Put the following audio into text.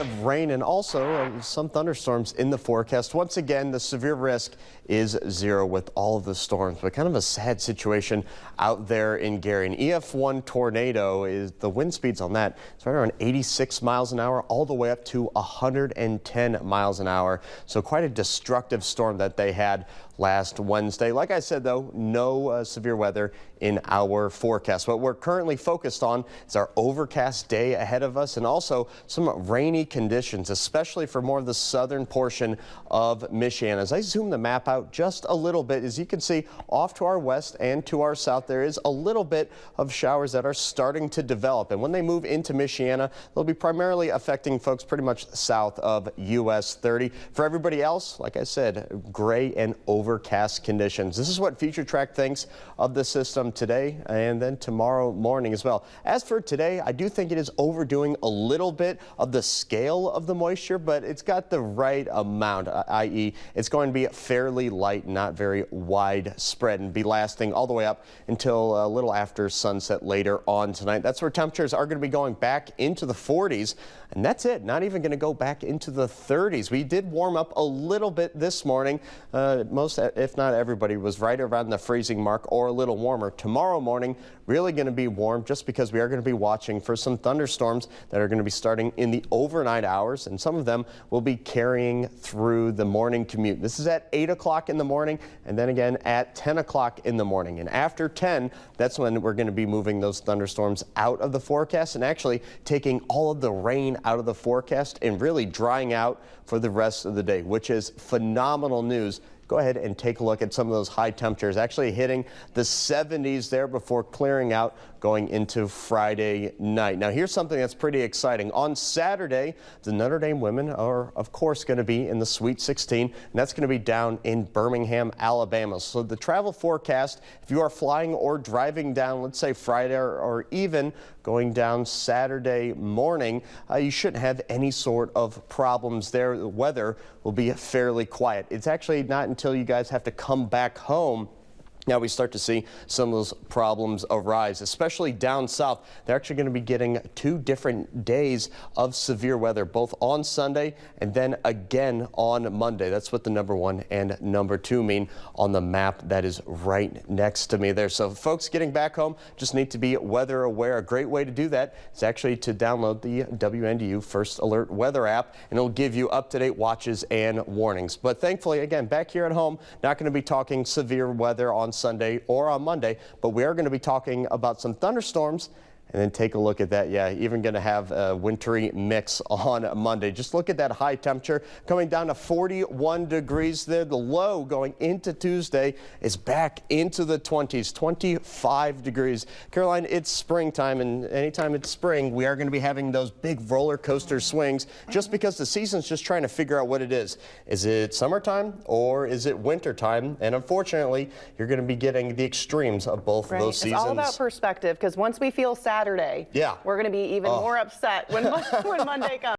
Of rain and also some thunderstorms in the forecast. Once again, the severe risk is 0 with all of the storms, but kind of a sad situation out there in Gary. An EF1 tornado is the wind speeds on that. It's right around 86 miles an hour all the way up to 110 miles an hour. So quite a destructive storm that they had last Wednesday. Like I said, though, no severe weather in our forecast. What we're currently focused on is our overcast day ahead of us and also some rainy conditions, especially for more of the southern portion of Michigan. As I zoom the map out just a little bit, as you can see off to our west and to our south, there is a little bit of showers that are starting to develop. And when they move into Michiana, they'll be primarily affecting folks pretty much south of US 30. For everybody else, like I said, gray and overcast conditions. This is what Future Track thinks of the system today and then tomorrow morning as well. As for today, I do think it is overdoing a little bit of the scale of the moisture, but it's got the right amount, i.e. it's going to be fairly light, not very widespread, and be lasting all the way up until a little after sunset later on tonight. That's where temperatures are going to be going back into the 40s, and that's it. Not even going to go back into the 30s. We did warm up a little bit this morning. Most, if not everybody, was right around the freezing mark or a little warmer. Tomorrow morning, really going to be warm just because we are going to be watching for some thunderstorms that are going to be starting in the overnight hours, and some of them will be carrying through the morning commute. This is at 8 o'clock in the morning and then again at 10 o'clock in the morning. And after 10, that's when we're going to be moving those thunderstorms out of the forecast and actually taking all of the rain out of the forecast and really drying out for the rest of the day, which is phenomenal news. Go ahead and take a look at some of those high temperatures actually hitting the 70s there before clearing out going into Friday night. Now here's something that's pretty exciting. On Saturday, the Notre Dame women are of course going to be in the Sweet 16, and that's going to be down in Birmingham, Alabama. So the travel forecast, if you are flying or driving down, let's say Friday or even going down Saturday morning, you shouldn't have any sort of problems there. The weather will be fairly quiet. It's actually not until you guys have to come back home now we start to see some of those problems arise, especially down south. They're actually going to be getting 2 different days of severe weather, both on Sunday and then again on Monday. That's what the number 1 and number 2 mean on the map that is right next to me there. So folks getting back home just need to be weather aware. A great way to do that is actually to download the WNDU First Alert weather app, and it'll give you up-to-date watches and warnings. But thankfully, again, back here at home, not going to be talking severe weather on Sunday or on Monday, but we are going to be talking about some thunderstorms. And then take a look at that. Yeah, even going to have a wintry mix on Monday. Just look at that high temperature coming down to 41 degrees there. The low going into Tuesday is back into the 20s, 25 degrees. Caroline, it's springtime, and anytime it's spring, we are going to be having those big roller coaster swings just because the season's just trying to figure out what it is. Is it summertime or is it wintertime? And unfortunately, you're going to be getting the extremes of both of those seasons. It's all about perspective, because once we feel Saturday, yeah, we're going to be even more upset when Monday comes.